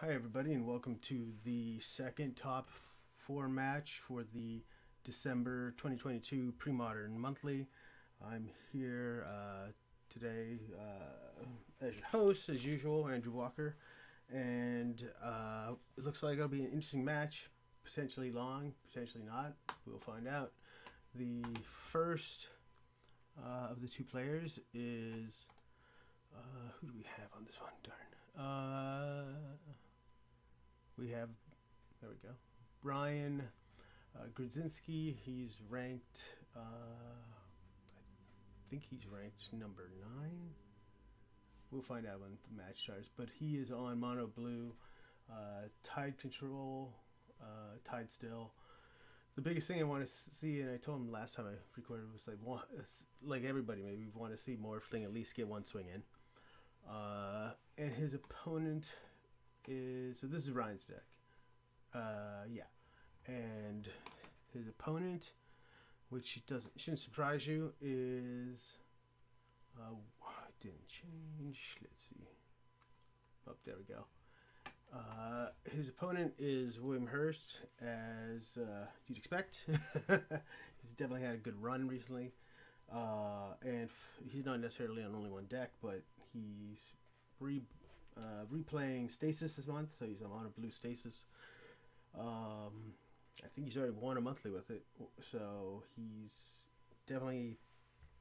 Hi, everybody, and welcome to the second top four match for the December 2022 Premodern Monthly. I'm here today as your host, as usual, Andrew Walker, and it looks like it'll be an interesting match, potentially long, potentially not. We'll find out. The first of the two players is who do we have on this one? Darn. We have, there we go, Brian Grodzinski. He's ranked, I think he's ranked number 9. We'll find out when the match starts. But he is on mono blue, tide control, TideStill. The biggest thing I want to see, and I told him last time I recorded, was like everybody, maybe we want to see Morphling at least get one swing in. And his opponent is, so this is Ryan's deck. Yeah. And his opponent, which shouldn't surprise you, is it didn't change. Let's see. Oh, there we go. His opponent is William Hirst, as you'd expect. He's definitely had a good run recently. And he's not necessarily on only one deck, but he's replaying Stasis this month, so he's on a blue Stasis. I think he's already won a monthly with it, so he's definitely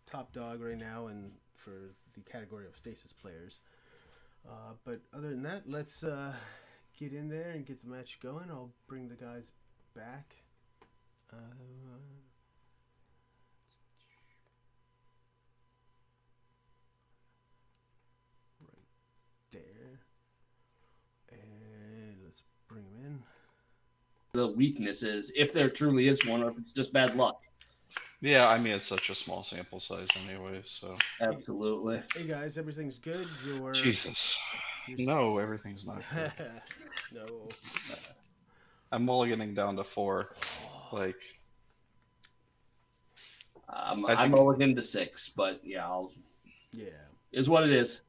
top dog right now and for the category of Stasis players. But other than that, let's get in there and get the match going. I'll bring the guys back. Right there. And let's bring them in. The weakness is, if there truly is one, or if it's just bad luck. Yeah, I mean, it's such a small sample size anyway, so. Absolutely. Hey guys, everything's good? Jesus. No, everything's not good. No. I'm mulliganing down to 4. Like. I'm mulligan to 6, but yeah, Yeah. Is what it is.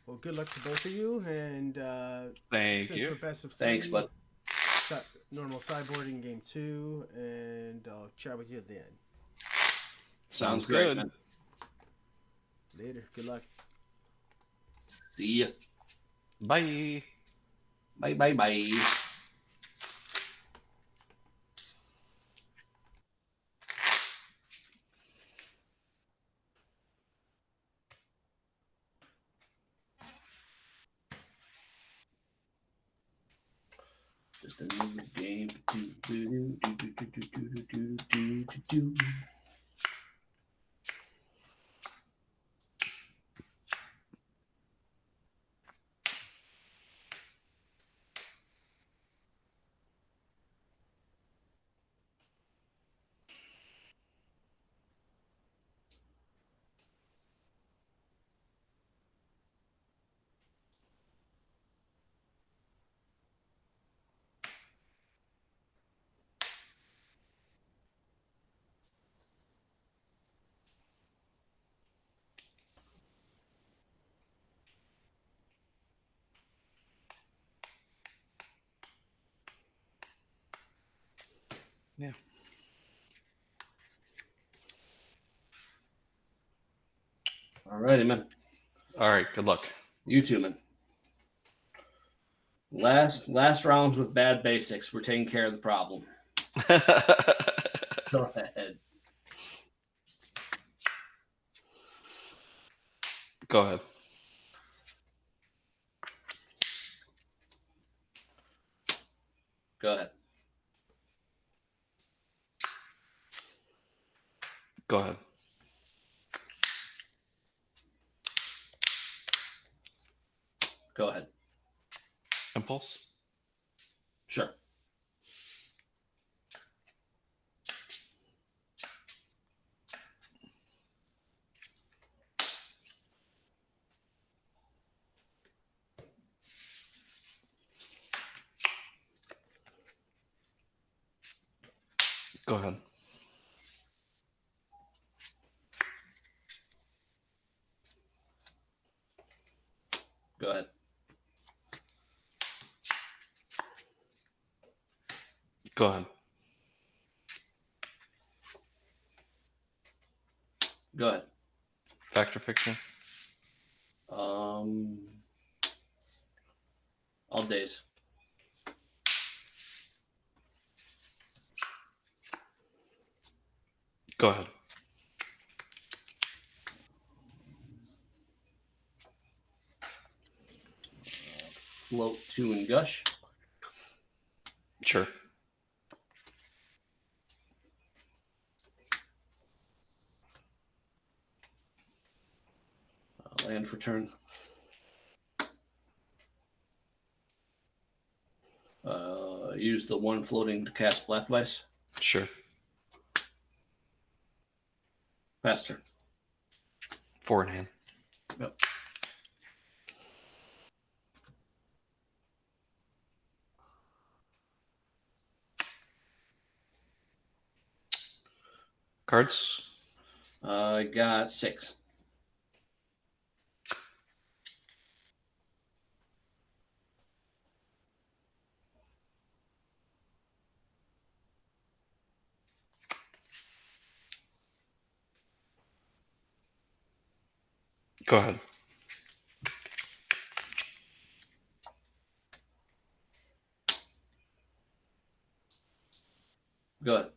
Well, good luck to both of you, and Thank you. We're best of 3, Thanks, bud. Normal sideboarding game 2, and I'll chat with you at the end. Sounds good. Man. Later. Good luck. See ya. Bye. Bye, bye, bye. Just another game. Do. Yeah. Alrighty, man. Alright, good luck. You too, man. Last rounds with bad basics. We're taking care of the problem. Go ahead. Go ahead. Go ahead. Go ahead. Go ahead. Impulse? Sure. Go ahead. Go ahead. Go ahead. Go ahead. Fact or fiction? All days. Go ahead. Float 2 and gush. Sure. Land for turn. Use the 1 floating to cast Black Vice. Sure. Pass turn. 4 in hand. Yep. Cards? I got 6. Go ahead. Go ahead.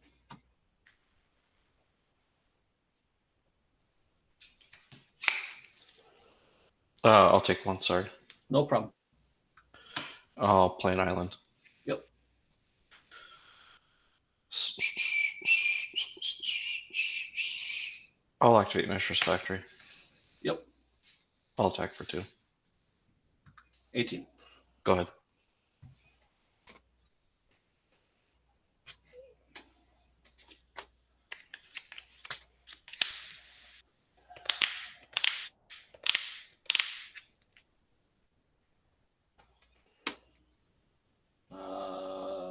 I'll take 1, sorry. No problem. I'll play an island. Yep. I'll activate Mishra's Factory. Yep. I'll attack for 2. 18. Go ahead.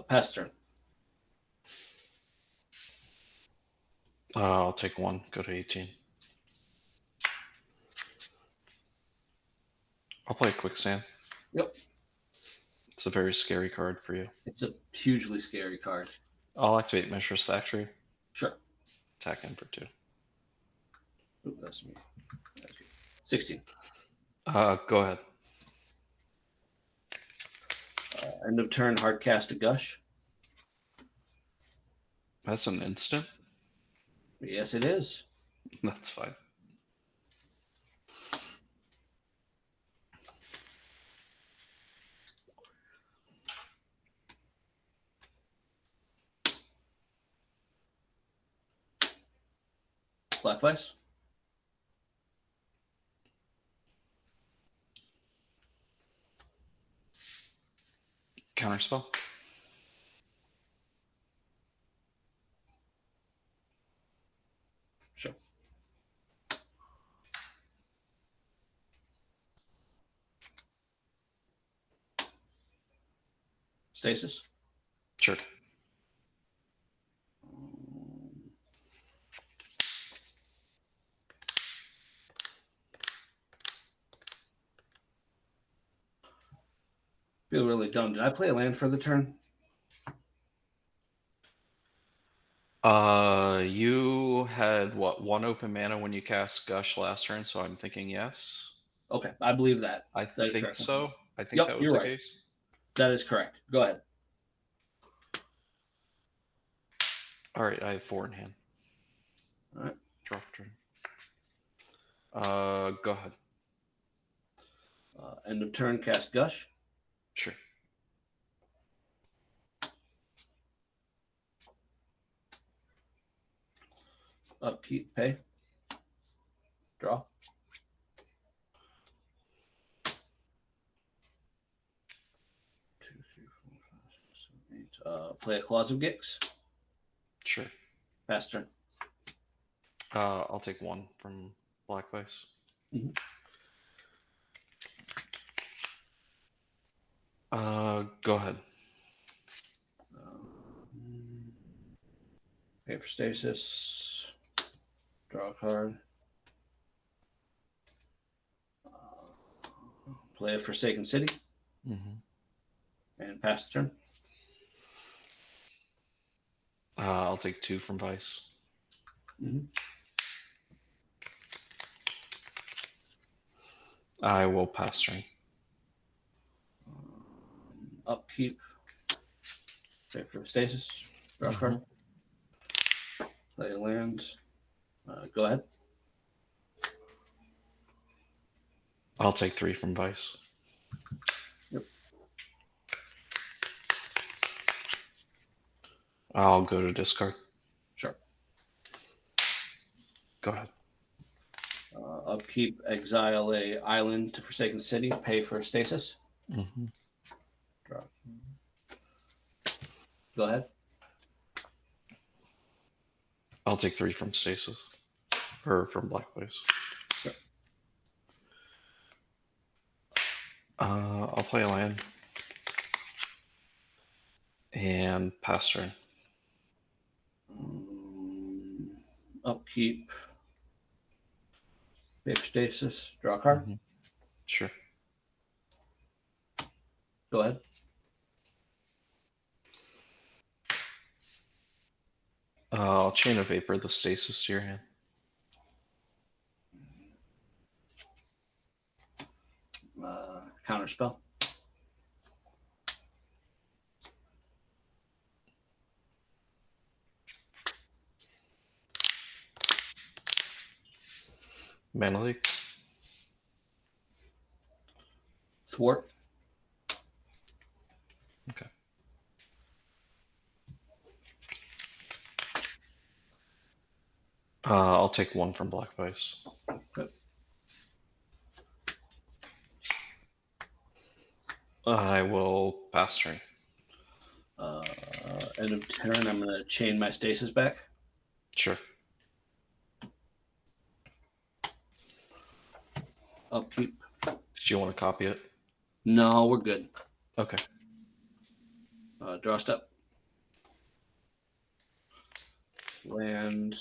Pass turn. I'll take 1. Go to 18. I'll play Quicksand. Yep. It's a very scary card for you. It's a hugely scary card. I'll activate Mishra's Factory. Sure. Attack him for 2. Ooh, that's me. 16. Go ahead. End of turn, hard cast a gush. That's an instant? Yes, it is. That's fine. Black Vice. Counterspell? Sure. Stasis. Sure. Feel really dumb. Did I play a land for the turn? You had what, 1 open mana when you cast Gush last turn, so I'm thinking yes. Okay, I believe that. I That is think correct. so. I think Yep, that was you're the right. case. That is correct. Go ahead. All right, I have 4 in hand. All right. Draw for turn. Go ahead. End of turn, cast Gush. Sure. Upkeep, pay. Draw. 2, 3, 4, 5, 6, 7, 8. Play a Claws of Gix. Sure. Pass turn. I'll take 1 from Black Vice. Mhm. Go ahead. Pay for Stasis. Draw a card. Play a Forsaken City. Mm-hmm. And pass the turn. I'll take 2 from Vice. Mhm. I will pass turn. Upkeep. Pay for Stasis. Draw a card. Play a land. Go ahead. I'll take 3 from Vice. Yep. I'll go to discard. Sure. Go ahead. Upkeep. Exile a island to Forsaken City. Pay for Stasis. Mm-hmm. Draw. Go ahead. I'll take 3 from Stasis. Or from Black Vice. Sure. I'll play a land. And pass turn. Upkeep. Pay for Stasis. Draw a card. Mm-hmm. Sure. Go ahead. I'll Chain of Vapor the Stasis to your hand. Counter spell. Mana Leak. Thwart. Okay. I'll take 1 from Black Vice. Good. I will pass turn. End of turn, I'm going to chain my Stasis back. Sure. Upkeep. Did you want to copy it? No, we're good. Okay. Draw step. Land.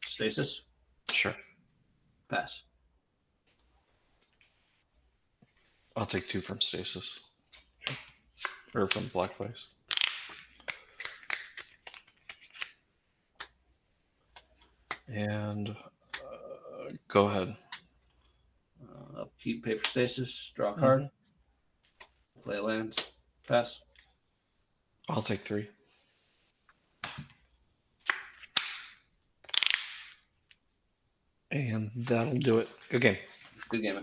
Stasis. Sure. Pass. I'll take 2 from Stasis. Or from Black Vice. And go ahead. Upkeep, pay for Stasis, draw a card. Play a land. Pass. I'll take 3. And that'll do it. Good game. Good game.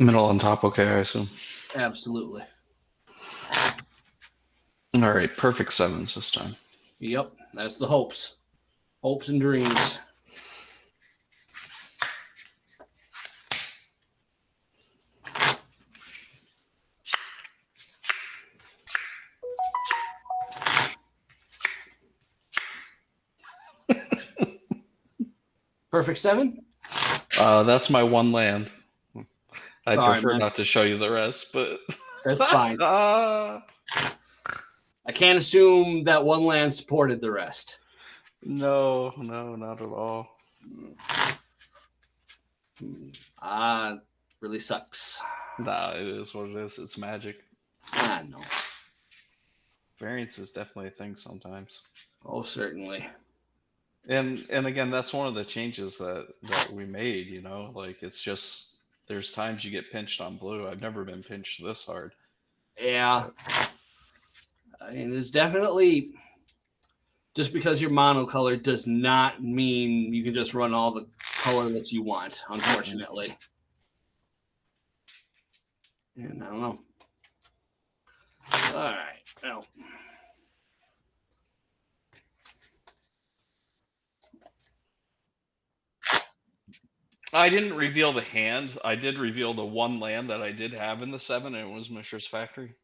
Middle on top, okay, I assume. Absolutely. All right, perfect sevens this time. Yep, that's the hopes. Hopes and dreams. Perfect seven? That's my one land. I'd Sorry, prefer man. not to show you the rest, but That's fine. I can't assume that one land supported the rest. No, not at all. Really sucks. Nah, it is what it is. It's magic. No. Variance is definitely a thing sometimes. Oh, certainly. And again, that's one of the changes that we made, you know, like it's just there's times you get pinched on blue. I've never been pinched this hard. Yeah. I mean, it's definitely just because you're monocolor does not mean you can just run all the colorless you want, unfortunately. And I don't know. All right. Well. I didn't reveal the hand. I did reveal the one land that I did have in the 7, and it was Mishra's Factory.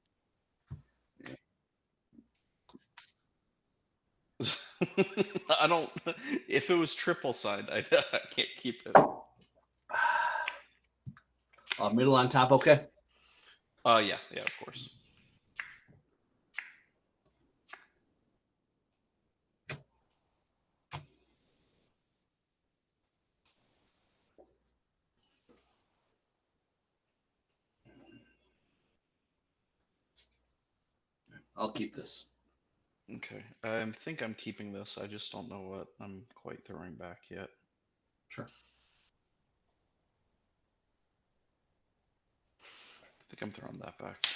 I don't. If it was triple side, I can't keep it. Middle on top, okay? Yeah, of course. I'll keep this. Okay, I think I'm keeping this. I just don't know what I'm quite throwing back yet. Sure. I think I'm throwing that back.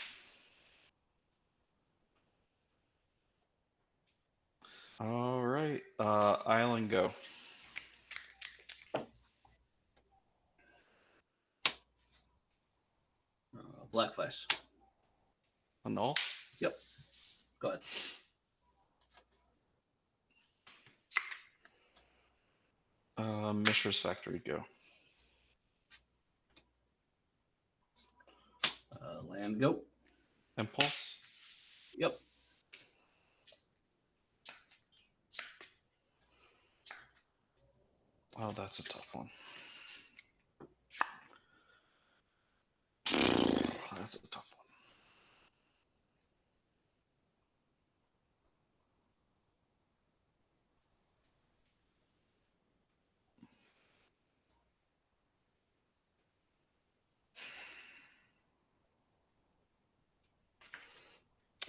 All right, Island go. Black Vice. A null? Yep. Go ahead. Mishra's Factory go. Land go. Impulse? Yep. Oh, that's a tough one. That's a tough one.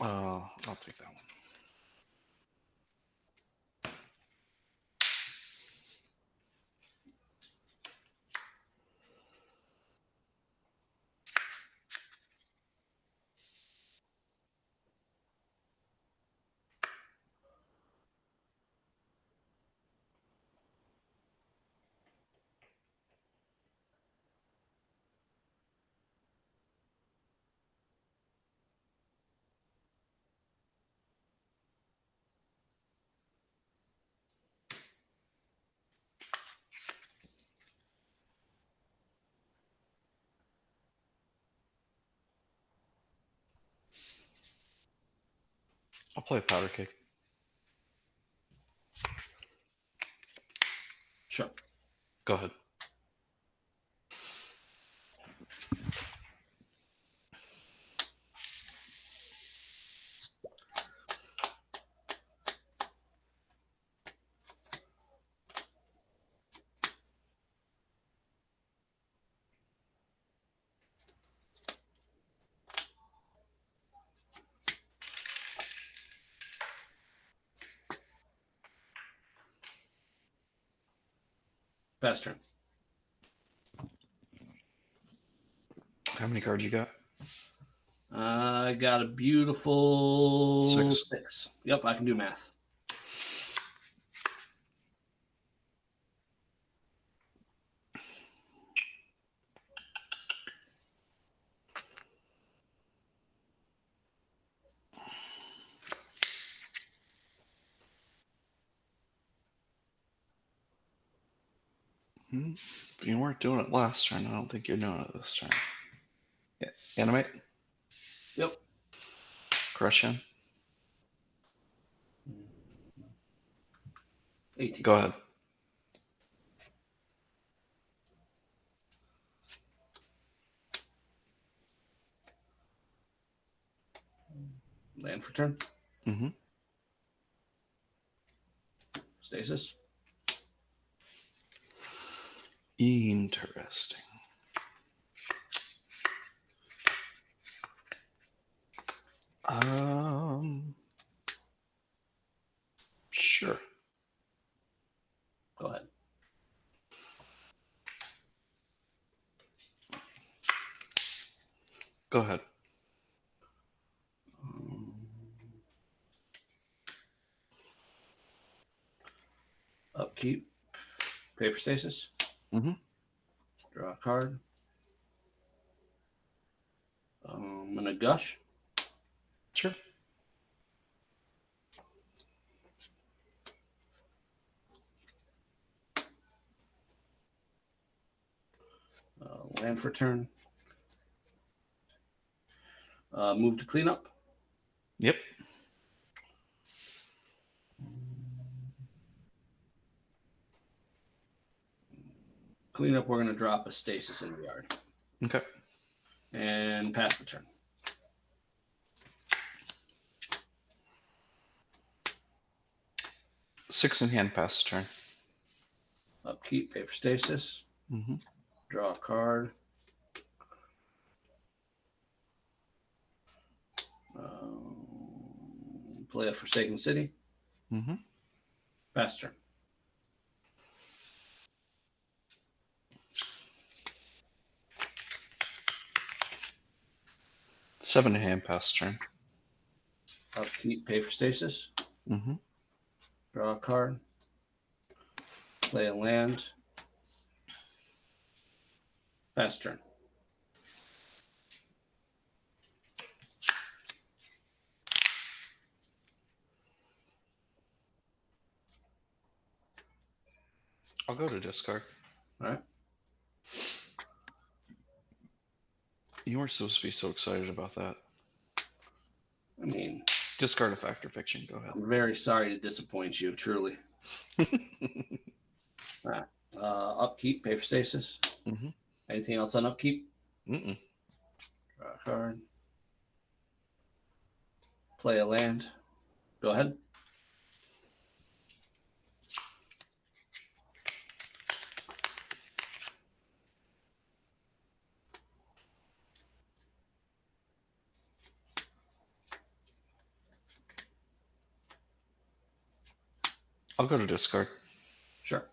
I'll take that one. I'll play Powder Cake. Sure. Go ahead. Pass turn. How many cards you got? I got a beautiful 6. Yep, I can do math. You weren't doing it last turn. I don't think you're doing it this turn. Yeah. Animate. Yep. Crush him. 18. Go ahead. Land for turn. Mm-hmm. Stasis. Interesting. Sure. Go ahead. Go ahead. Upkeep. Pay for stasis. Mm-hmm. Draw a card. I'm gonna gush. Sure. Land for turn. Move to cleanup. Yep. Cleanup, we're going to drop a stasis in the yard. Okay. And pass the turn. Six in hand, pass the turn. Upkeep, pay for stasis. Mm-hmm. Draw a card. Play a Forsaken City. Mm-hmm. Pass turn. Seven in hand, pass the turn. Upkeep, pay for stasis. Mm-hmm. Draw a card. Play a land. Pass turn. I'll go to discard. All right. You weren't supposed to be so excited about that. I mean, Discard a fact or fiction. Go ahead. I'm very sorry to disappoint you, truly. All right. Upkeep, pay for stasis. Mm-hmm. Anything else on upkeep? Mm-mm. Draw a card. Play a land. Go ahead. I'll go to discard. Sure.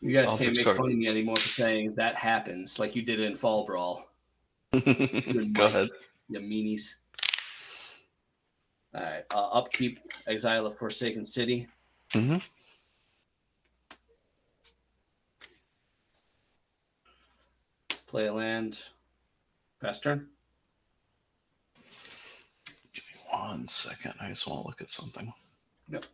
You guys I'll can't make discard. fun of me anymore for saying that happens like you did in Fall Brawl. Good Go Mike, ahead. you meanies. All right. Upkeep, exile a Forsaken City. Mm-hmm. Play a land. Pass turn. Give me 1 second. I just want to look at something. Yep.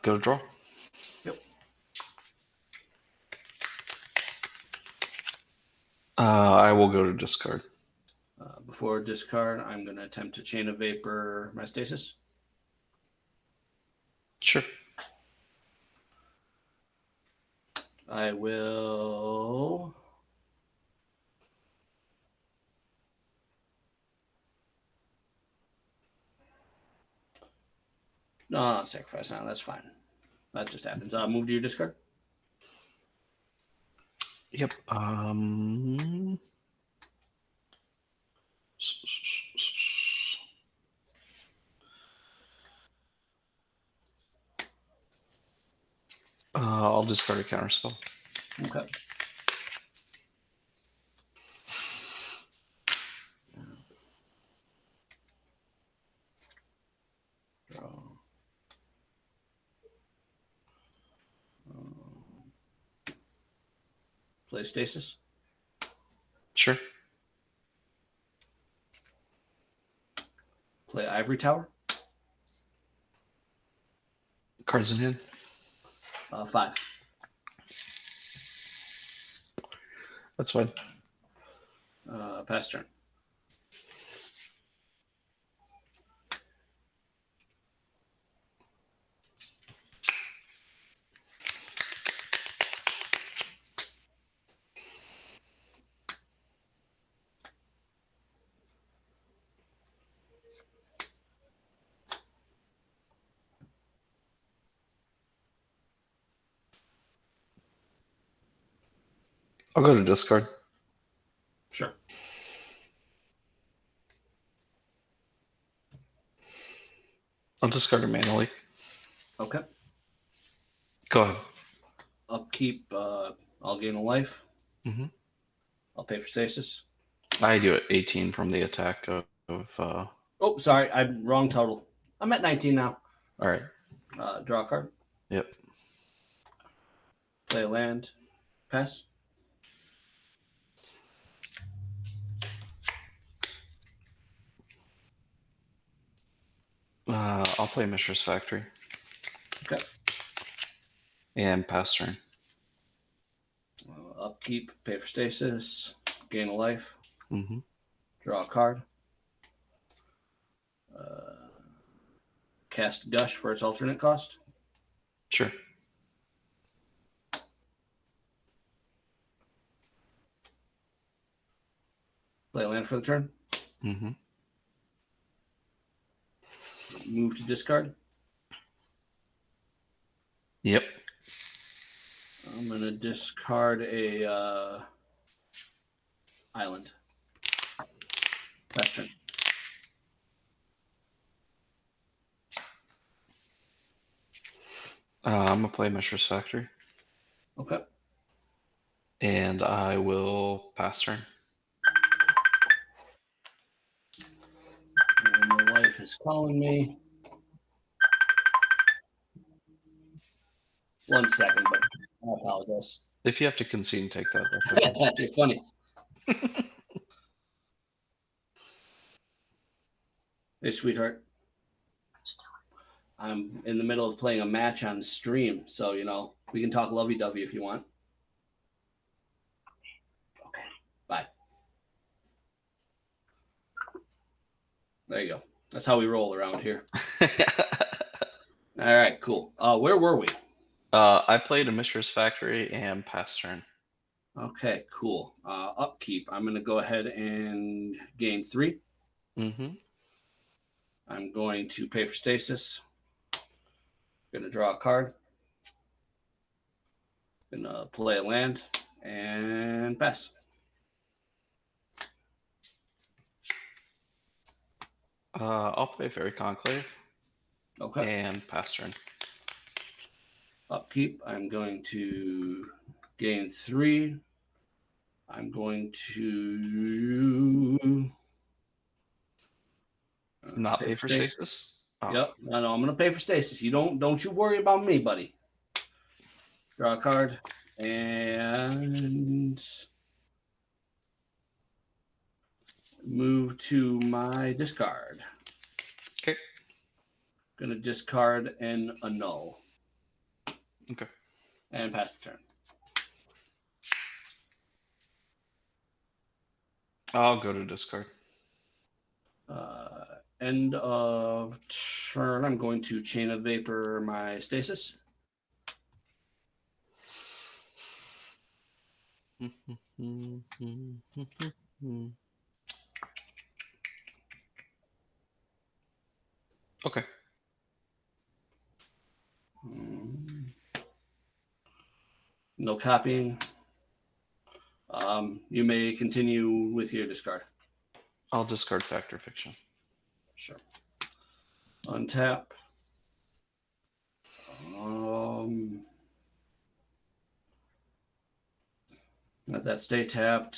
Go to draw. Yep. I will go to discard. Before discard, I'm going to attempt to Chain of Vapor my stasis. Sure. I will. No, not sacrifice now. That's fine. That just happens. Move to your discard. Yep. I'll discard a counterspell. Okay. Draw. Play Stasis. Sure. Play Ivory Tower. Cards in hand. 5. That's fine. Pass turn. I'll go to discard. Sure. I'll discard it manually. Okay. Go ahead. Upkeep. I'll gain a life. Mm-hmm. I'll pay for Stasis. I do it 18 from the attack of Oh, sorry. I'm wrong total. I'm at 19 now. all right. Draw a card. Yep. Play a land. Pass. I'll play Mishra's Factory. Okay. And pass turn. Upkeep. Pay for Stasis. Gain a life. Mm-hmm. Draw a card. Cast Gush for its alternate cost. Sure. Play a land for the turn. Mm-hmm. Move to discard. Yep. I'm going to discard a island. Pass turn. I'm gonna play Mishra's Factory. Okay. And I will pass turn. And my wife is calling me. 1 second, but I apologize. If you have to concede and take that, that's okay. You're funny. Hey, sweetheart. I'm in the middle of playing a match on stream, so, we can talk lovey-dovey if you want. Okay. Bye. There you go. That's how we roll around here. All right, cool. Where were we? I played a Mishra's Factory and pass turn. Okay, cool. Upkeep. I'm going to go ahead and gain 3. Mm-hmm. I'm going to pay for Stasis. Going to draw a card. Going to play a land and pass. I'll play Fairy Conclave. Okay. And pass turn. Upkeep. I'm going to gain 3. I'm going to Not pay for Stasis? Oh. Yep. No, I'm going to pay for Stasis. You don't you worry about me, buddy. Draw a card and move to my discard. Okay. Going to discard and annul. Okay. And pass the turn. I'll go to discard. End of turn. I'm going to Chain of Vapor my Stasis. Okay. No copying. You may continue with your discard. I'll discard Fact or Fiction. Sure. Untap. Let that stay tapped.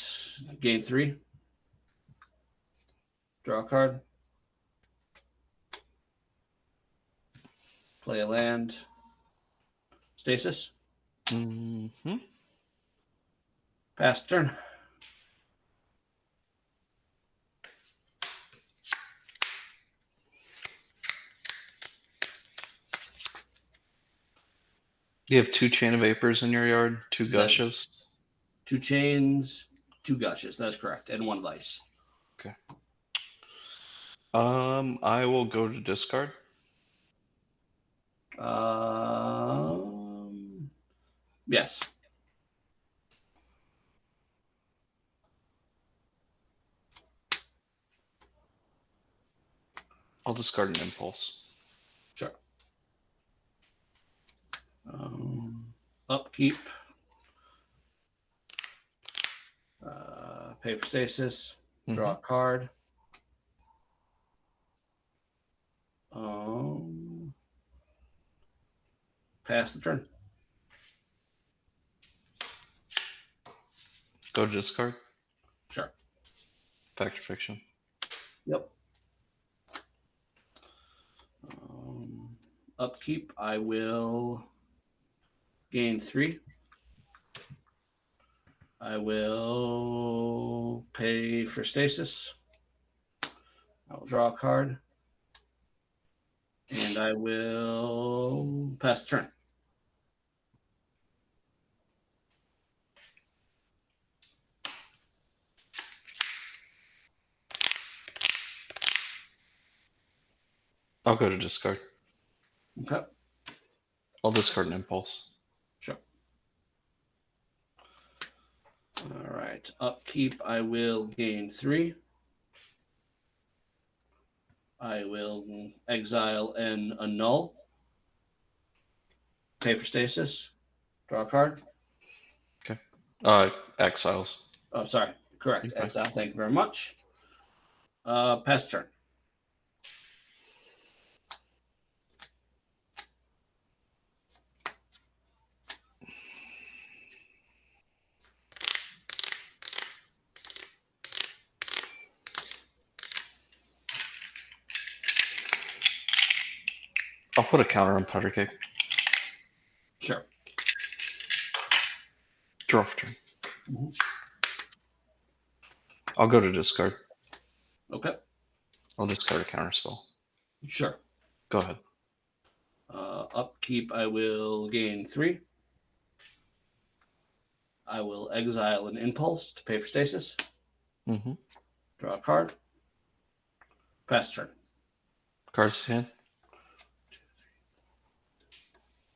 Gain 3. Draw a card. Play a land. Stasis. Mm-hmm. Pass the turn. You have 2 Chain of Vapors in your yard, 2 Gushes. 2 chains, 2 gushes. That's correct. And 1 vice. Okay. I will go to discard. Yes. I'll discard an Impulse. Sure. Upkeep. Pay for stasis. Draw a card. Pass the turn. Go to discard. Sure. Fact or fiction? Yep. Upkeep. I will gain 3. I will pay for stasis. I will draw a card. And I will pass the turn. I'll go to discard. Okay. I'll discard an Impulse. Sure. All right. Upkeep. I will gain 3. I will exile and annul. Pay for stasis. Draw a card. Okay. Exiles. Oh, sorry. Correct. Okay. Exile. Thank you very much. Pass turn. I'll put a counter on Powder Cake. Sure. Draw for turn. Mhm. I'll go to discard. Okay. I'll discard a counter spell. Sure. Go ahead. Upkeep. I will gain 3. I will exile an impulse to pay for stasis. Mm-hmm. Draw a card. Pass turn. Cards in hand.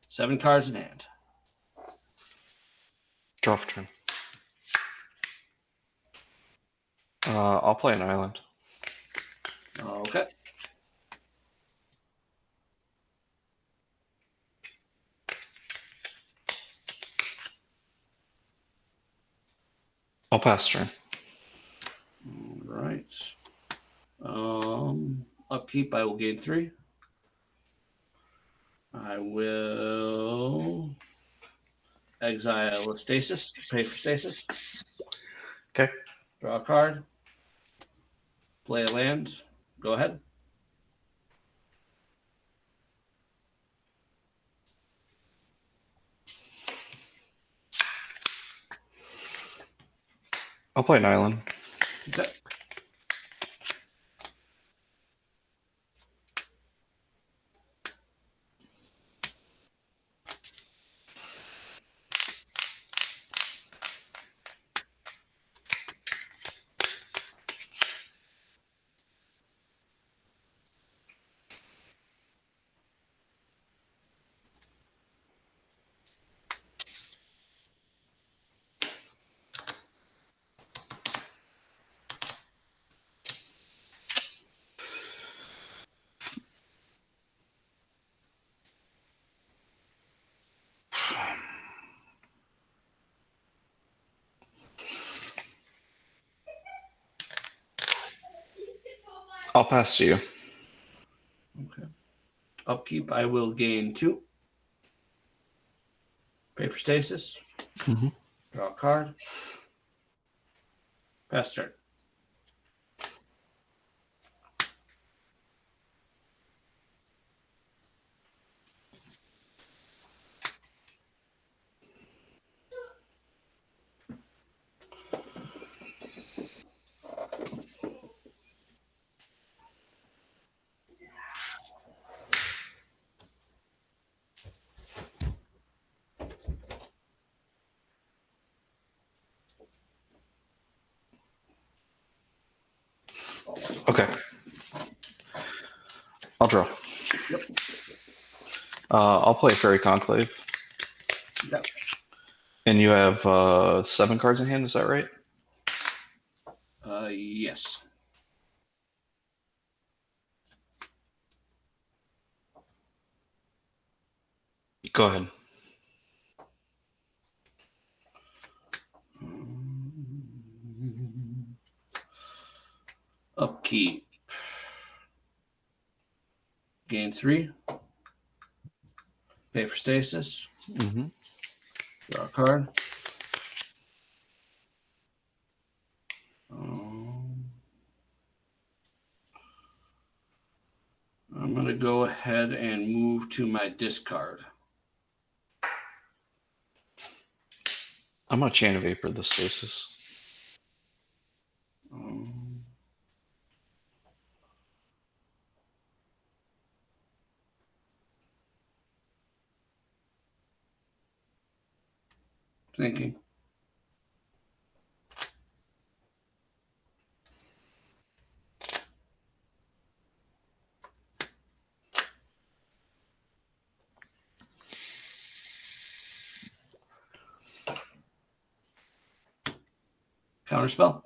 7 cards in hand. Draw for turn. I'll play an island. Okay. I'll pass turn. All right. Upkeep. I will gain 3. I will exile a stasis to pay for stasis. Okay. Draw a card. Play a land. Go ahead. I'll play an island. Okay. I'll pass to you. Okay. Upkeep. I will gain 2. Pay for stasis. Mm-hmm. Draw a card. Pass turn. Okay. I'll draw. Yep. I'll play Fairy Conclave. Yep. And you have 7 cards in hand, is that right? Yes. Go ahead. Upkeep. Gain 3. Pay for Stasis. Mm-hmm. Draw a card. I'm going to go ahead and move to my discard. I'm going to Chain of Vapor the Stasis. Thinking. Counterspell.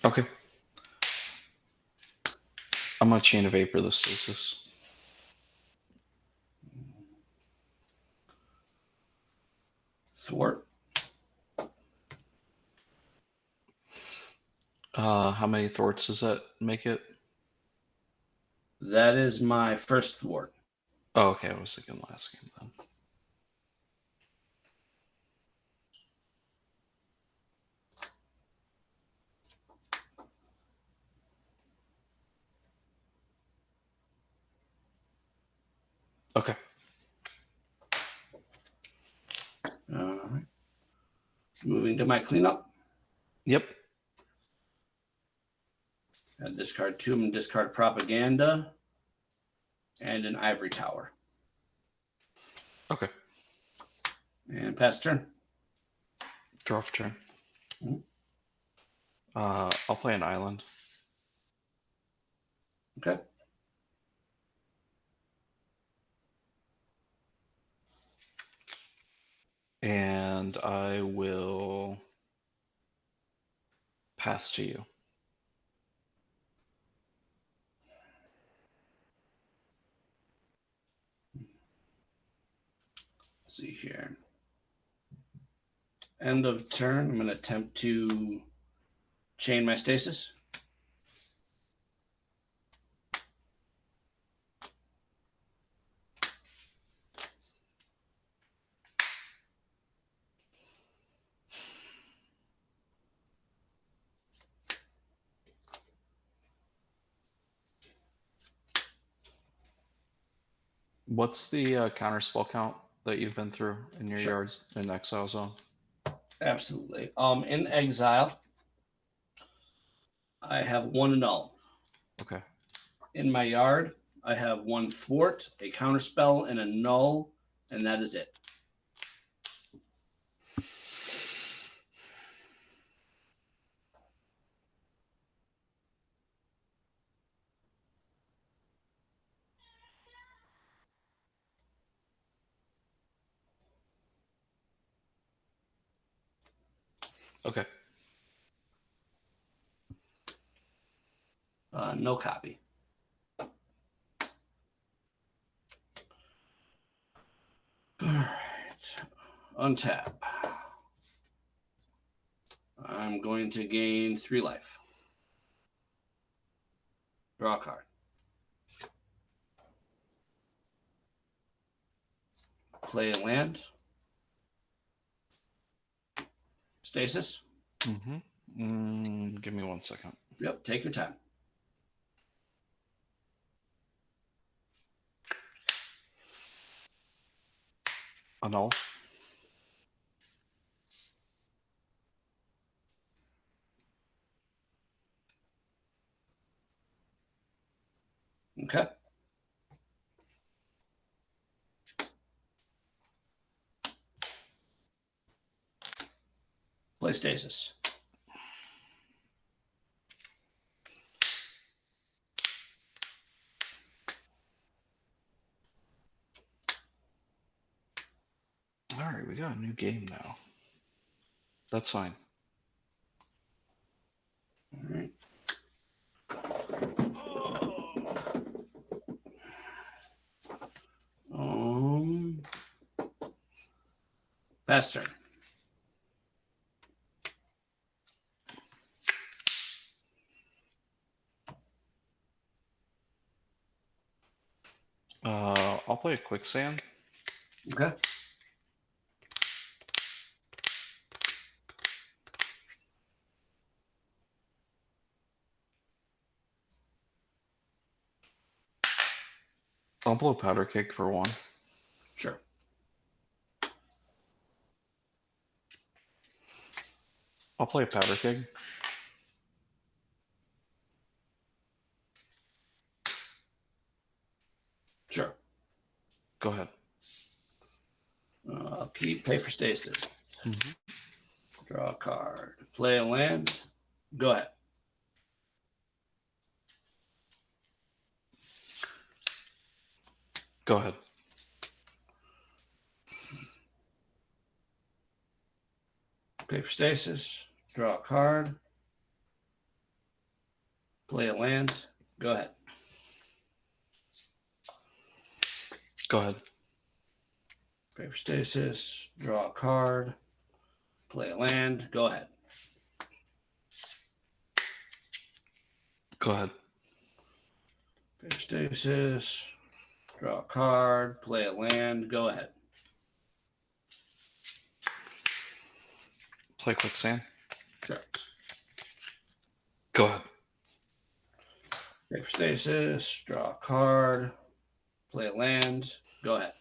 Okay. I'm going to Chain of Vapor the Stasis. Thwart. How many thwarts does that make it? That is my first thwart. Oh, okay. I was thinking last game then. Okay. All right. Moving to my cleanup. Yep. I discard 2 and discard Propaganda and an Ivory Tower. Okay. And pass turn. Draw for turn. Mhm. I'll play an island. Okay. And I will pass to you. Let's see here. End of turn. I'm going to attempt to chain my Stasis. What's the counter spell count that you've been through in your Sure. yards in Exile Zone? Absolutely. In exile, I have 1 null. Okay. In my yard, I have 1 thwart, a counterspell, and a null, and that is it. Okay. No copy. Untap. I'm going to gain 3 life. Draw a card. Play a land. Stasis. Give me 1 second. Yep, take your time. Annul. Okay. Play Stasis. All right, we got a new game now. That's fine. All right. Pass turn. I'll play a quicksand. Okay. I'll blow powder keg for 1. Sure. I'll play a powder keg. Sure. Go ahead. I'll keep pay for Stasis. Mm-hmm. Draw a card. Play a land. Go ahead. Go ahead. Pay for Stasis. Draw a card. Play a land. Go ahead. Go ahead. Pay for Stasis. Draw a card. Play a land. Go ahead. Go ahead. Pay for Stasis. Draw a card. Play a land. Go ahead. Play quicksand. Sure. Go ahead. Pay for Stasis. Draw a card. Play a land. Go ahead.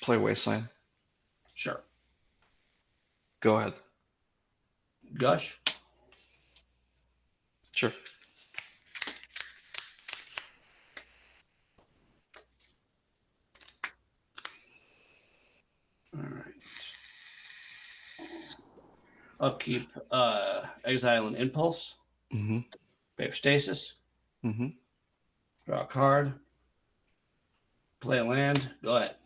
Play wasteland. Sure. Go ahead. Gush. Sure. All right. Upkeep. Exile and Impulse. Mm-hmm. Pay for Stasis. Mm-hmm. Draw a card. Play a land. Go ahead.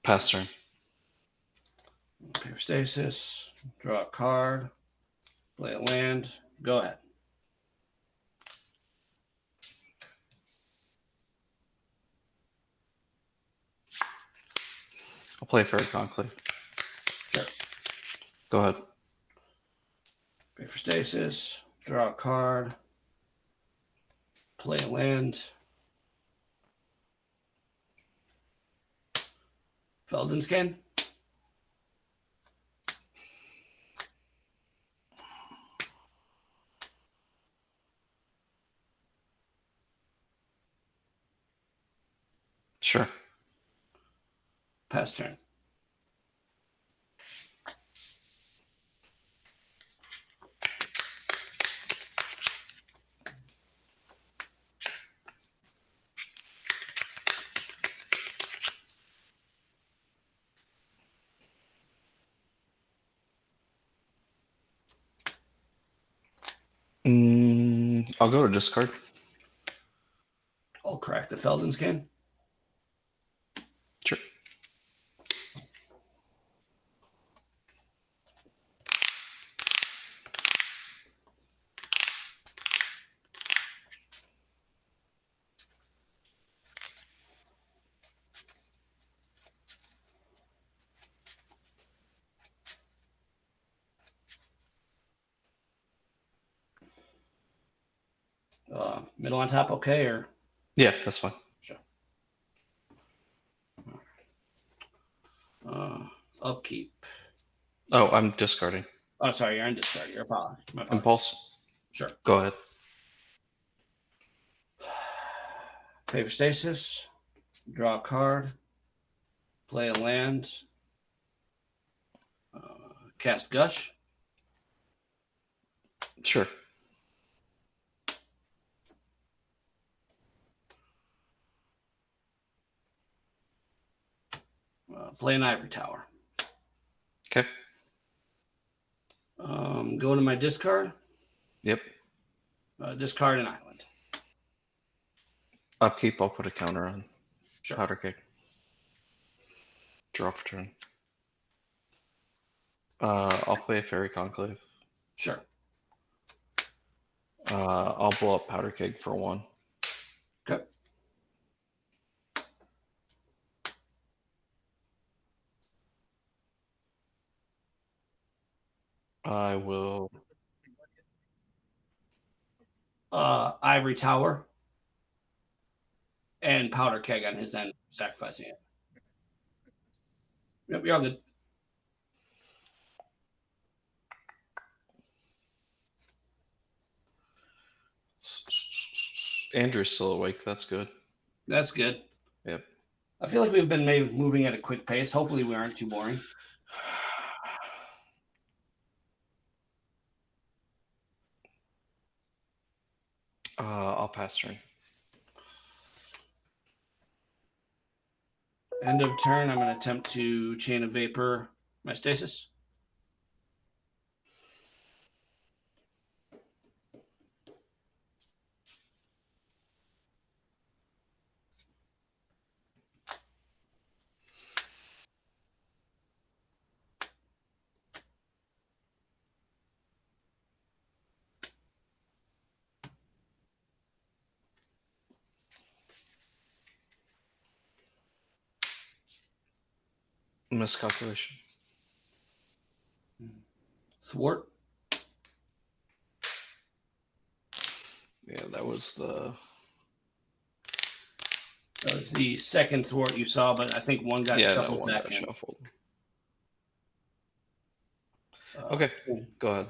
Pass turn. Pay for Stasis. Draw a card. Play a land. Go ahead. I'll play Fairy Conclave. Sure. Go ahead. Pay for Stasis. Draw a card. Play a land. Feldenscan. Sure. Pass turn. I'll go to discard. I'll crack the Feldenscan. Sure. Middle on top, okay, or Yeah, that's fine. sure. Upkeep. Oh, I'm discarding. Oh, sorry, you're on discard. Your apology. My apologies. Impulse. Sure. Go ahead. Pay for stasis. Draw a card. Play a land. Cast Gush. Sure. Play an Ivory Tower. Okay. Go to my discard. Yep. Discard an island. Upkeep, I'll put a counter on. Sure. Powder keg. Draw for turn. I'll play a Fairy Conclave. Sure. I'll blow up Powder Keg for 1. Okay. I will. Ivory Tower. And Powder Keg on his end, sacrificing it. Yep, you're all good. Andrew's still awake. That's good. That's good. Yep. I feel like we've been maybe moving at a quick pace. Hopefully we aren't too boring. I'll pass turn. End of turn, I'm going to attempt to Chain of Vapor my Stasis. Miscalculation. Thwart. Yeah, that was the. That was the second thwart you saw, but I think one got shuffled one back got in. shuffled. Okay, go ahead.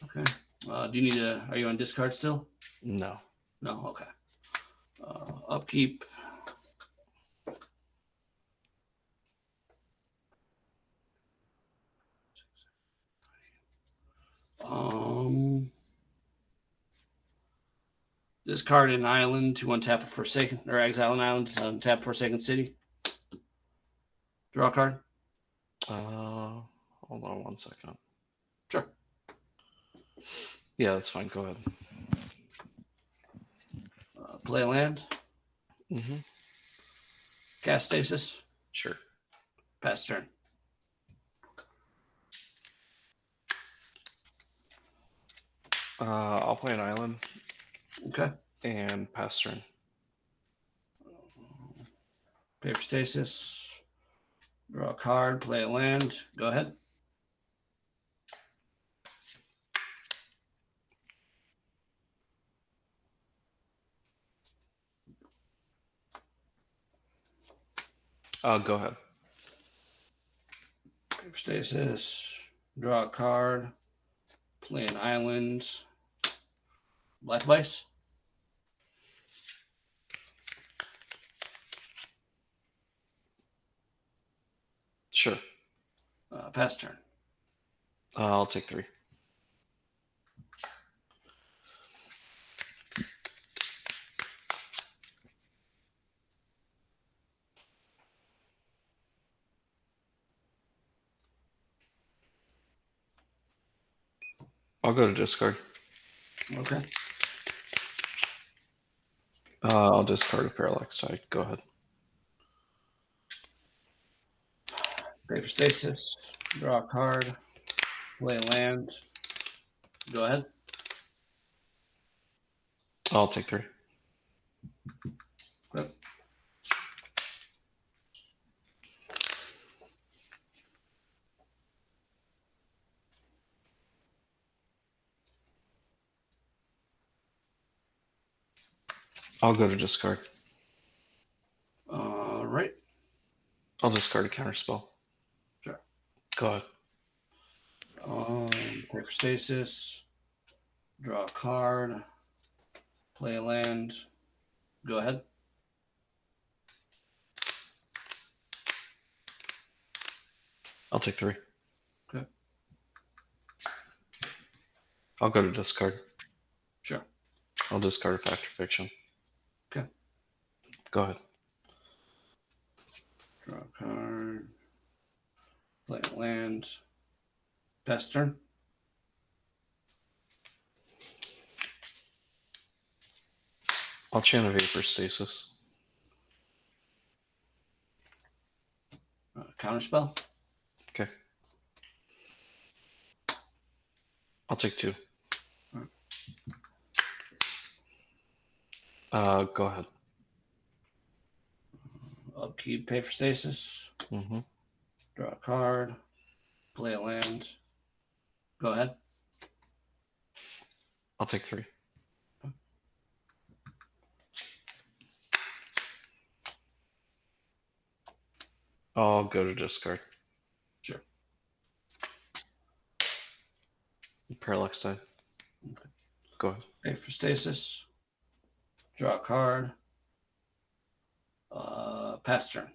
Okay. Do you need a? Are you on discard still? No. No. Okay. Upkeep. Discard an island to untap a Forsaken, or exile an island to untap Forsaken City. Draw a card. Hold on 1 second. Sure. Yeah, that's fine. Go ahead. Play a land. Mm-hmm. Cast Stasis. Sure. Pass turn. I'll play an island. Okay. And pass turn. Paper Stasis. Draw a card. Play a land. Go ahead. Go ahead. Paper Stasis. Draw a card. Play an island. Life Vice. Sure. Pass turn. I'll take 3. I'll go to discard. Okay. I'll discard a Parallax Tide. Go ahead. Paper Stasis. Draw a card. Play a land. Go ahead. I'll take 3. Okay. I'll go to discard. All right. I'll discard a counterspell. Sure. Go ahead. Play for Stasis. Draw a card. Play a land. Go ahead. I'll take 3. Okay. I'll go to discard. Sure. I'll discard a Fact or Fiction. Okay. Go ahead. Draw a card. Play a land. Pass turn. I'll chant a Vapor Stasis. Counterspell. Okay. I'll take 2. Go ahead. Upkeep, pay for Stasis. Mm-hmm. Draw a card. Play a land. Go ahead. I'll take 3. I'll go to discard. Sure. Parallax Tide. Okay. Go ahead. Pay for Stasis. Draw a card. Pass turn.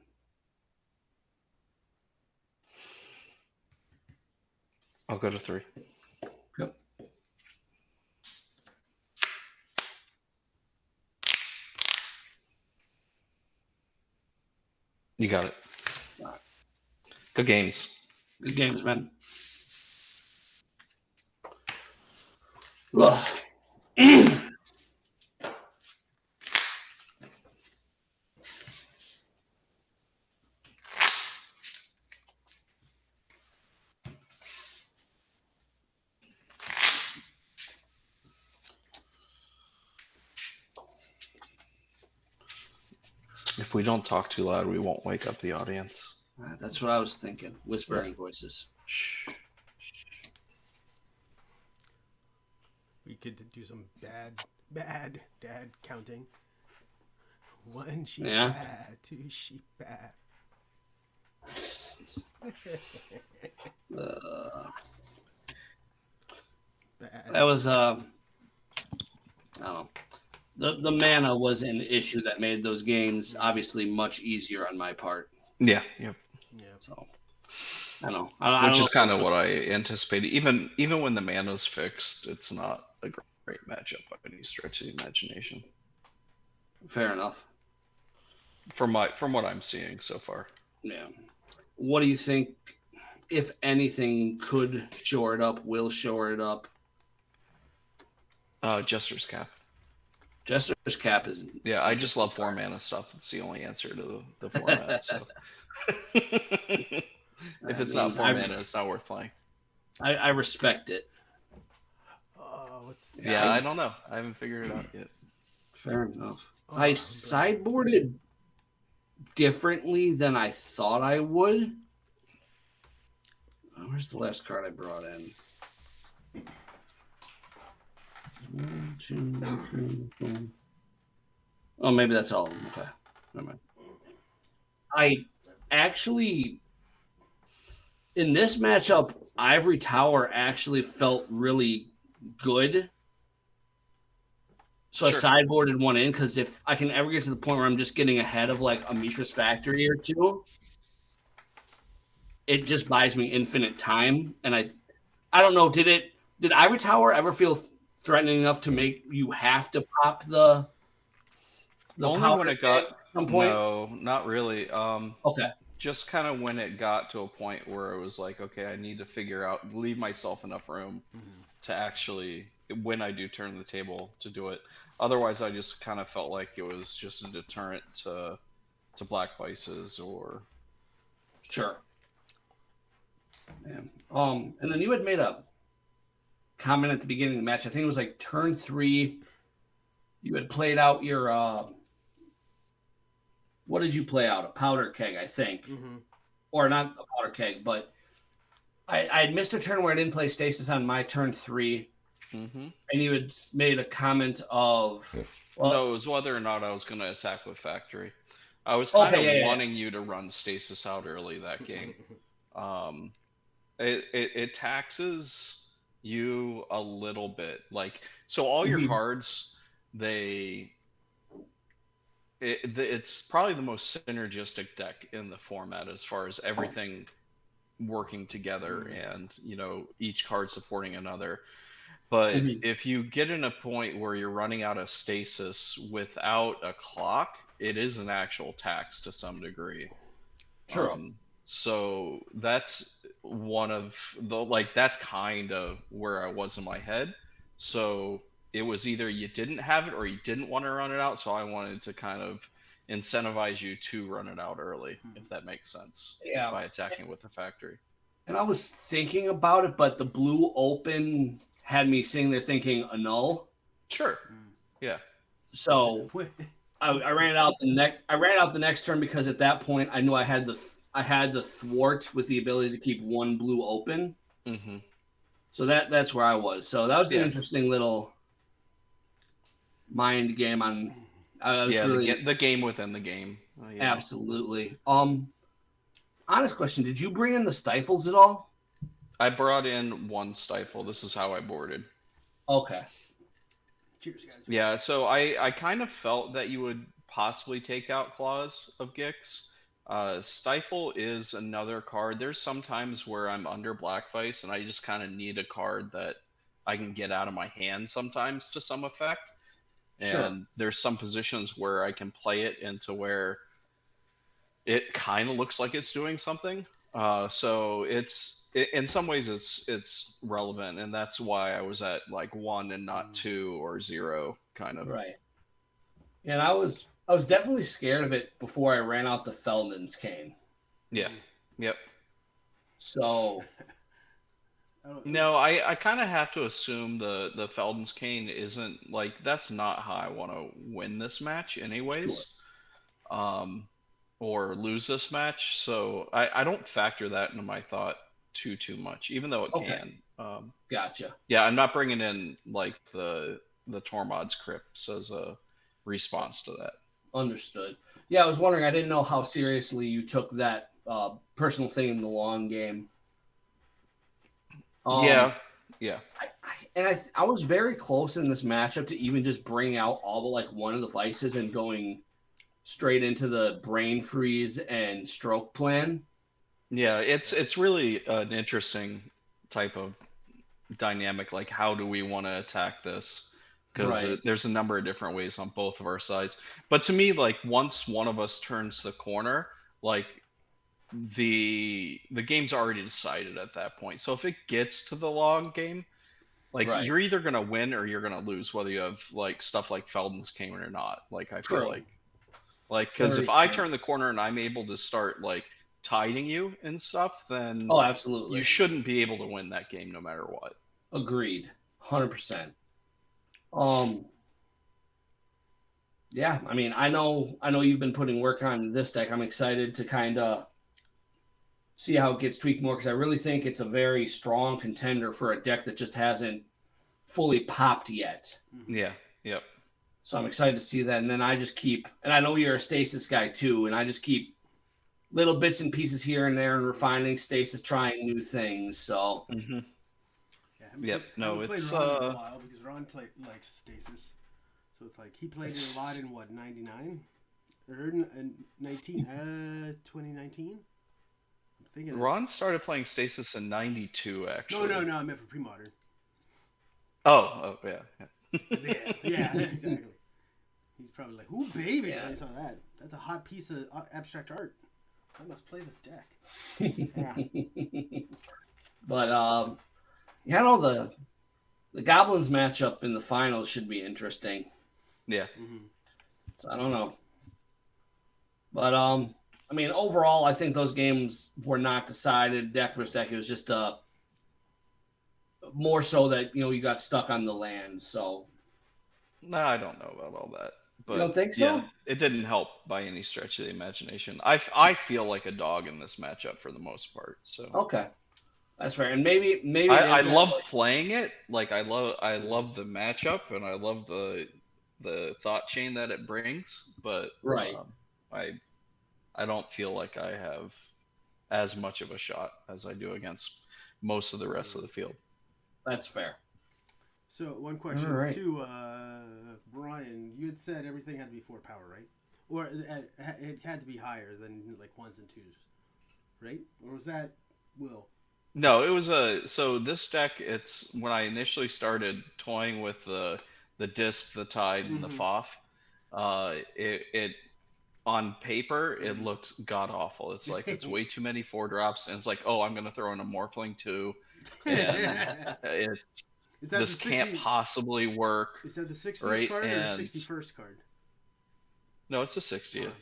I'll go to 3. Yep. You got it. All right. Good games. Good games, man. Ugh. If we don't talk too loud, we won't wake up the audience. That's what I was thinking. Whispering voices. Shh. We could do some bad dad counting. 1 sheep bad, 2 sheep bad. Bad. That was I don't know. The mana was an issue that made those games obviously much easier on my part. Yeah. Yep. Yeah. So I don't know. Which is kind of what I anticipated. Even when the mana's fixed, it's not a great matchup by any stretch of the imagination. Fair enough. From what I'm seeing so far. Yeah. What do you think, if anything, could shore it up, will shore it up? Jester's Cap. Jester's Cap is... Yeah, I just love 4 mana stuff. It's the only answer to the format. So. If it's not 4 mana, it's not worth playing. I respect it. I don't know. I haven't figured it out yet. Fair enough. I sideboarded differently than I thought I would. Where's the last card I brought in? 1, 2, 3, 4. Oh, maybe that's all of them. Okay. Never mind. I actually, in this matchup, Ivory Tower actually felt really good. So sure. I sideboarded 1 in because if I can ever get to the point where I'm just getting ahead of like a Mishra's Factory or 2, it just buys me infinite time. And I don't know, did Ivory Tower ever feel threatening enough to make you have to pop the only when it got at some point? No, not really. Okay. Just kind of when it got to a point where it was like, okay, I need to leave myself enough room to actually, when I do turn the table, to do it. Otherwise, I just kind of felt like it was just a deterrent to Black Vices or... Sure. Yeah. And then you had made a comment at the beginning of the match. I think it was like turn 3. You had played out your... what did you play out? A powder keg, I think. Mm-hmm. Or not a powder keg, but I had missed a turn where I didn't play Stasis on my turn 3. Mm-hmm. And you had made a comment of Well, No, it was whether or not I was going to attack with factory. I was kind of wanting you to run Stasis out early that game. It taxes you a little bit. Like, so all your cards, it's probably the most synergistic deck in the format as far as everything working together and, you know, each card supporting another. But if you get in a point where you're running out of Stasis without a clock, it is an actual tax to some degree. True. So that's one of the, like, that's kind of where I was in my head. So it was either you didn't have it or you didn't want to run it out. So I wanted to kind of incentivize you to run it out early, if that makes sense. Yeah. By attacking with the factory. And I was thinking about it, but the blue open had me sitting there thinking annul. Sure. Yeah. So I ran it out the next turn because at that point I knew I had the thwart with the ability to keep one blue open. So that's where I was. So that was an interesting little mind game on. The game within the game. Absolutely. Honest question: did you bring in the stifles at all? I brought in one stifle. This is how I boarded. Okay. Cheers, guys. Yeah, so I kind of felt that you would possibly take out Claws of Gix. Stifle is another card. There's some times where I'm under Black Vice and I just kind of need a card that I can get out of my hand sometimes to some effect. And there's some positions where I can play it into where it kind of looks like it's doing something. So in some ways it's relevant, and that's why I was at like 1 and not 2 or 0 kind of. Right. And I was definitely scared of it before I ran out the Feldman's cane. Yeah. Yep. So no, I kind of have to assume the Feldman's cane isn't like, that's not how I want to win this match anyways. Sure. Or lose this match. So I don't factor that into my thought too much, even though it can. Gotcha. Yeah, I'm not bringing in like the Tormod's Crypts as a response to that. Understood. Yeah, I was wondering. I didn't know how seriously you took that personal thing in the long game. Yeah. I was very close in this matchup to even just bring out all but like one of the vices and going straight into the brain freeze and stroke plan. Yeah, it's really an interesting type of dynamic. Like, how do we want to attack this? Because there's a number of different ways on both of our sides. But to me, like, once one of us turns the corner, like, the game's already decided at that point. So if it gets to the long game, like, you're either gonna win or you're gonna lose, whether you have like stuff like Feldman's cane or not. Like, I feel like because if I turn the corner and I'm able to start like tiding you and stuff, then absolutely, you shouldn't be able to win that game no matter what. Agreed, 100%. Yeah, I mean, I know you've been putting work on this deck. I'm excited to kind of see how it gets tweaked more because I really think it's a very strong contender for a deck that just hasn't fully popped yet. Yeah. Yep. So I'm excited to see that. And then I just keep, and I know you're a Stasis guy too, and I just keep little bits and pieces here and there and refining Stasis, trying new things. So. Yeah, yep. No, it's Ron in a while because Ron likes Stasis, so it's like he played it a lot in what 99 or 2019. Ron started playing Stasis in 92, actually. No, I meant for Premodern. Oh, yeah. yeah, exactly. He's probably like, "Ooh, baby!" I saw that. That's a hot piece of abstract art. I must play this deck. But the Goblins matchup in the finals should be interesting. Yeah. So I don't know, but I mean, overall, I think those games were not decided deck versus deck. It was just more so that you got stuck on the land. So no, I don't know about all that. But you don't think so? Yeah, it didn't help by any stretch of the imagination. I feel like a dog in this matchup for the most part. So okay, that's fair. And maybe I love playing it. Like I love the matchup, and I love the the thought chain that it brings, but Right. I don't feel like I have as much of a shot as I do against most of the rest of the field. That's fair. So one question All right. to Brian. You had said everything had to be 4 power, right? Or it had to be higher than like 1s and 2s, right? Or was that Will? No, it was so this deck, it's when I initially started toying with the disc, the Tide, and the FOF, it on paper it looked god awful. It's like it's way too many 4-drops, and it's like, oh, I'm gonna throw in a Morphling too, and this can't possibly work. Is that the 60th right? card or And the 61st card? no, it's the 60th.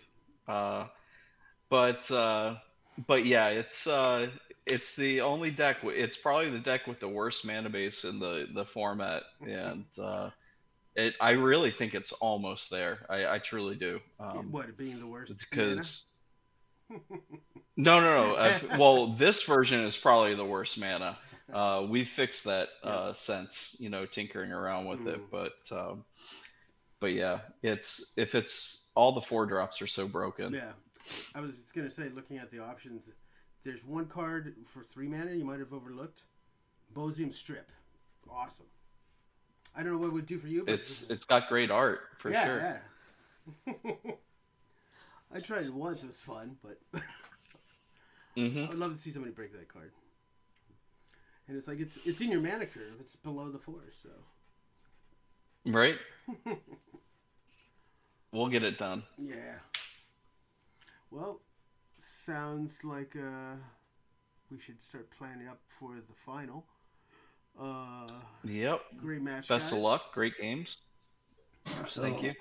But yeah, it's the only deck. It's probably the deck with the worst mana base in the format, and I really think it's almost there. I truly do. What, it being the worst? Because no. Well, this version is probably the worst mana. We fixed that since tinkering around with it, but yeah, it's all the 4-drops are so broken. Yeah, I was just gonna say, looking at the options, there's one card for 3 mana you might have overlooked. Bosium Strip, awesome. I don't know what it would do for you. But it's got great art for sure. Yeah. I tried it once; it was fun, but I would love to see somebody break that card. And it's like it's in your mana curve; it's below the 4, so right. We'll get it done. Yeah. Well, sounds like we should start planning up for the final. Yep. Great match. Best guys. of luck. Great games. Absolutely. Thank you.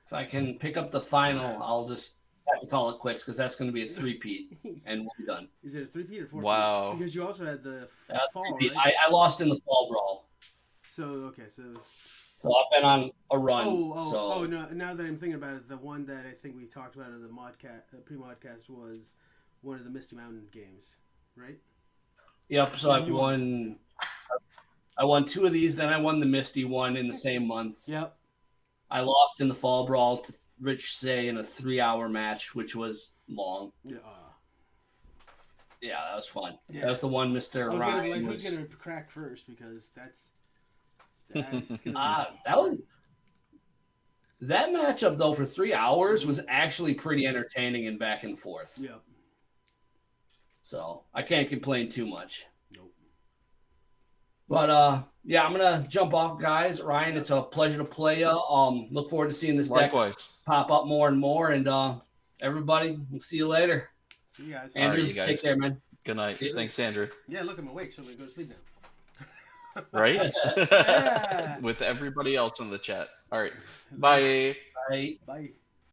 If I can pick up the final, I'll just have to call it quits because that's going to be a 3-peat, and we'll be done. Is it a 3-peat or 4-peat? Wow. Because you also had the fall, right? right? I lost in the fall brawl. So okay, so I've been on a run. Oh no! Now that I'm thinking about it, the one that I think we talked about in the pre-modcast was one of the Misty Mountain games, right? Yep. So I won 2 of these. Then I won the Misty one in the same month. Yep. I lost in the fall brawl to Rich Say in a 3-hour match, which was long. Yeah. Yeah, that was fun. Yeah. That was the one Mr. Ryan who's gonna crack first because that's gonna that matchup though for 3 hours was actually pretty entertaining and back and forth. Yep. So I can't complain too much. Nope. But yeah, I'm gonna jump off, guys. Ryan, it's a pleasure to play you. Look forward to seeing this deck pop up more and more. And everybody, we'll see you later. See you guys. Andrew, right, you guys. Take care, man. Good night. Thanks, Andrew. Yeah, look, I'm awake, so I'm gonna go to sleep now. Right? With everybody else in the chat. All right. Bye. Bye. Bye.